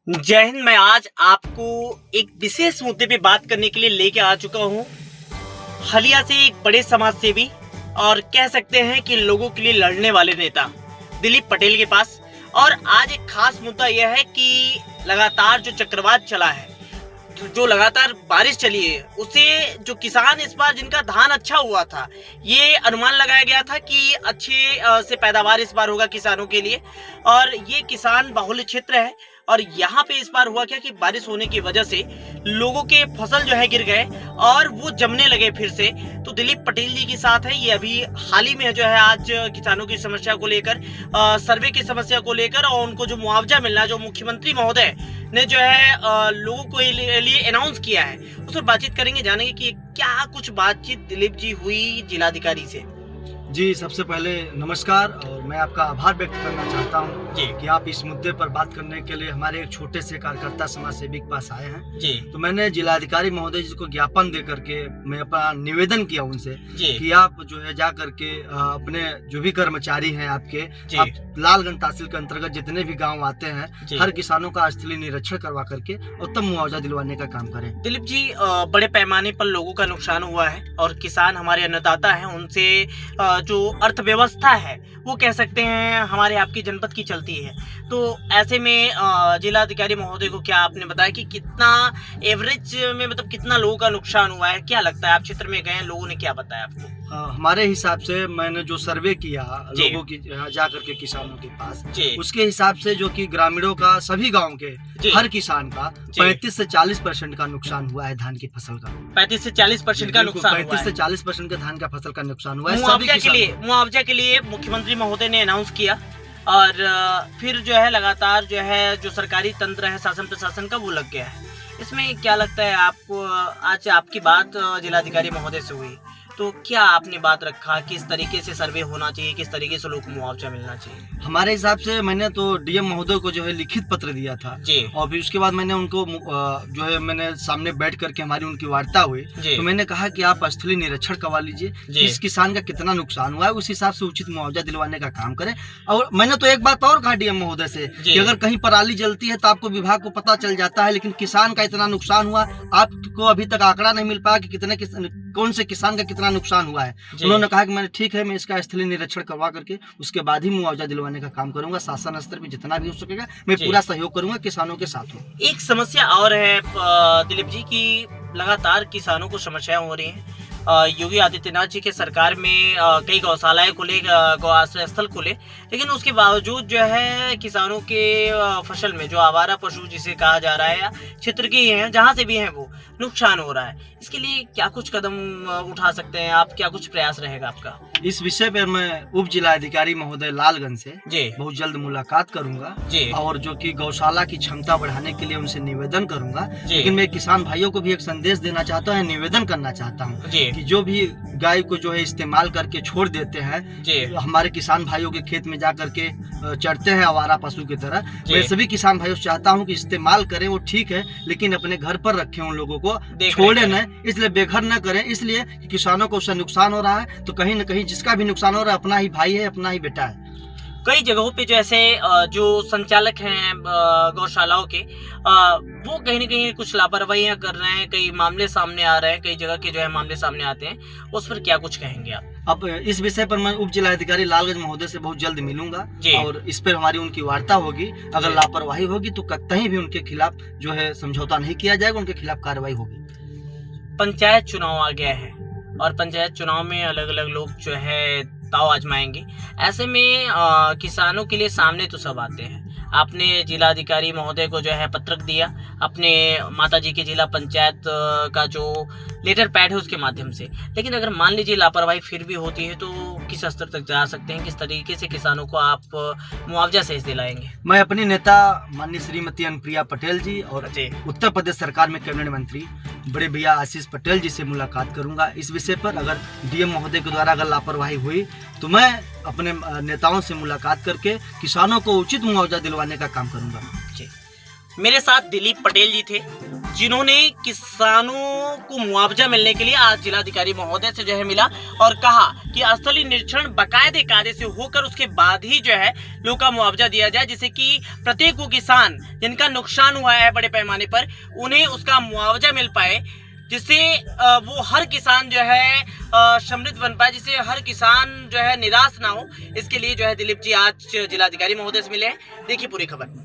जय हिंद। मैं आज आपको एक विशेष मुद्दे पे बात करने के लिए लेके आ चुका हूँ। हालिया से एक बड़े समाज सेवी और कह सकते हैं कि लोगों के लिए लड़ने वाले नेता दिलीप पटेल के पास। और आज एक खास मुद्दा यह है कि लगातार जो चक्रवात चला है, जो लगातार बारिश चली है, उससे जो किसान इस बार जिनका धान अच्छा हुआ था, ये अनुमान लगाया गया था कि अच्छे से पैदावार इस बार होगा किसानों के लिए। और ये किसान बाहुल्य क्षेत्र है और यहाँ पे इस बार हुआ क्या कि बारिश होने की वजह से लोगों के फसल जो है गिर गए और वो जमने लगे फिर से। तो दिलीप पटेल जी के साथ है, ये अभी हाल ही में जो है आज किसानों की समस्या को लेकर, सर्वे की समस्या को लेकर और उनको जो मुआवजा मिलना, जो मुख्यमंत्री महोदय ने जो है लोगों को लिए अनाउंस किया है, उस पर बातचीत करेंगे, जानेंगे कि क्या कुछ बातचीत दिलीप जी हुई जिलाधिकारी से। जी, सबसे पहले नमस्कार और मैं आपका आभार व्यक्त करना चाहता हूँ कि आप इस मुद्दे पर बात करने के लिए हमारे एक छोटे से कार्यकर्ता समाज सेवी के पास आए हैं। जी। तो मैंने जिलाधिकारी महोदय जी को ज्ञापन दे करके मैं अपना निवेदन किया उनसे कि आप जो है जा करके अपने जो भी कर्मचारी हैं आपके, आप लालगंज तहसील के अंतर्गत जितने भी गाँव आते हैं, हर किसानों का स्थलीय निरीक्षण करवा करके उत्तम मुआवजा दिलवाने का काम करें। दिलीप जी, बड़े पैमाने पर लोगों का नुकसान हुआ है और किसान हमारे अन्नदाता हैं, उनसे जो अर्थव्यवस्था है वो कह सकते हैं हमारे आपकी जनपद की चलती है। तो ऐसे में जिलाधिकारी महोदय को क्या आपने बताया कि कितना एवरेज में, मतलब कितना लोगों का नुकसान हुआ है? क्या लगता है, आप क्षेत्र में गए, लोगों ने क्या बताया आपको? हमारे हिसाब से मैंने जो सर्वे किया लोगों की जाकर के किसानों के पास, उसके हिसाब से जो कि ग्रामीणों का, सभी गांव के हर किसान का 35 से 40% का नुकसान हुआ है धान की फसल का। 35 से 40% का नुकसान हुआ है। 35 से 40% का धान का फसल का नुकसान हुआ है। मुआवजा के लिए मुख्यमंत्री महोदय ने अनाउंस किया और फिर जो है लगातार जो सरकारी तंत्र है, शासन प्रशासन का, वो लग गया है। इसमें क्या लगता है आपको? आज आपकी बात जिलाधिकारी महोदय से हुई, तो क्या आपने बात रखा, किस तरीके से सर्वे होना चाहिए, किस तरीके से लोगों को मुआवजा मिलना चाहिए? हमारे हिसाब से मैंने तो डीएम महोदय को जो है लिखित पत्र दिया था और फिर उसके बाद मैंने उनको जो है मैंने सामने बैठ करके हमारी उनकी वार्ता हुई, तो मैंने कहा कि आप स्थलीय निरीक्षण करवा लीजिए, किस किसान का कितना नुकसान हुआ है, उस हिसाब से उचित मुआवजा दिलवाने का काम करें। और मैंने तो एक बात और कहा डीएम महोदय से कि अगर कहीं पराली जलती है तो आपको विभाग को पता चल जाता है, लेकिन किसान का इतना नुकसान हुआ, आपको अभी तक आंकड़ा नहीं मिल पाया कि कौन से किसान का कितना नुकसान हुआ है। उन्होंने कहा कि मैंने ठीक है, मैं इसका स्थलीय निरीक्षण करवा करके उसके बाद ही मुआवजा दिलवाने का काम करूंगा। शासन स्तर पे जितना भी हो सकेगा मैं पूरा सहयोग करूंगा, किसानों के साथ हूँ। एक समस्या और है दिलीप जी की लगातार किसानों को समस्याएं हो रही हैं। योगी आदित्यनाथ जी के सरकार में कई गौशालाएं खुले, गौ आश्रय स्थल खुले, लेकिन उसके बावजूद जो है किसानों के फसल में जो आवारा पशु जिसे कहा जा रहा है, या क्षेत्र के ही हैं, जहां से भी हैं, वो नुकसान हो रहा है। इसके लिए क्या कुछ कदम उठा सकते हैं आप? क्या कुछ प्रयास रहेगा आपका? इस विषय पर मैं उप जिलाधिकारी महोदय लालगंज से बहुत जल्द मुलाकात करूंगा और जो कि गौशाला की क्षमता बढ़ाने के लिए उनसे निवेदन करूंगा। लेकिन मैं किसान भाइयों को भी एक संदेश देना चाहता हूँ, निवेदन करना चाहता हूँ कि जो भी गाय को जो है इस्तेमाल करके छोड़ देते हैं, हमारे किसान भाइयों के खेत में जा करके चढ़ते हैं आवारा पशु की तरह, मैं सभी किसान भाइयों से चाहता हूं कि इस्तेमाल करें, वो ठीक है, लेकिन अपने घर पर रखें, उन लोगों को छोड़े न, इसलिए बेघर न करें। इसलिए कि किसानों को उससे नुकसान हो रहा है, तो कहीं न कहीं जिसका भी नुकसान हो रहा है अपना ही भाई है, अपना ही बेटा है। कई जगहों पे जैसे जो संचालक हैं गौशालाओं के, वो कहीं न कहीं कुछ लापरवाहियां कर रहे हैं, कई मामले सामने आ रहे हैं, कई जगह के जो है मामले सामने आते हैं, उस पर क्या कुछ कहेंगे आप? अब इस विषय पर मैं उप जिलाधिकारी लालगंज महोदय से बहुत जल्द मिलूंगा और इस पर हमारी उनकी वार्ता होगी। अगर लापरवाही होगी तो कहीं भी उनके खिलाफ जो है समझौता नहीं किया जाएगा, उनके खिलाफ कार्रवाई होगी। पंचायत चुनाव आ गया है और पंचायत चुनाव में अलग अलग लोग जो है दांव आजमाएंगे। ऐसे में किसानों के लिए सामने तो सब आते हैं। आपने जिलाधिकारी महोदय को जो है पत्रक दिया, अपने माताजी के जिला पंचायत का जो लेटर पैड है उसके माध्यम से, लेकिन अगर मान लीजिए लापरवाही फिर भी होती है तो किस स्तर तक जा सकते हैं? किस तरीके से किसानों को आप मुआवजा सहित दिलाएंगे? मैं अपनी नेता माननीय श्रीमती अनुप्रिया पटेल जी और उत्तर प्रदेश सरकार में कैबिनेट मंत्री बड़े भैया आशीष पटेल जी से मुलाकात करूंगा इस विषय पर। अगर डीएम महोदय के द्वारा अगर लापरवाही हुई तो मैं अपने नेताओं से मुलाकात करके किसानों को उचित मुआवजा दिलवाने का काम करूंगा। मेरे साथ दिलीप पटेल जी थे, जिन्होंने किसानों को मुआवजा मिलने के लिए आज जिलाधिकारी महोदय से जो है मिला और कहा कि स्थलीय निरीक्षण बाकायदे कायदे से होकर उसके बाद ही जो है लोगों का मुआवजा दिया जाए, जिससे कि प्रत्येक वो किसान जिनका नुकसान हुआ है बड़े पैमाने पर उन्हें उसका मुआवजा मिल पाए, जिससे वो हर किसान जो है समृद्ध बन पाए, जिससे हर किसान जो है निराश ना हो। इसके लिए जो है दिलीप जी आज जिलाधिकारी महोदय से मिले हैं। देखिए पूरी खबर।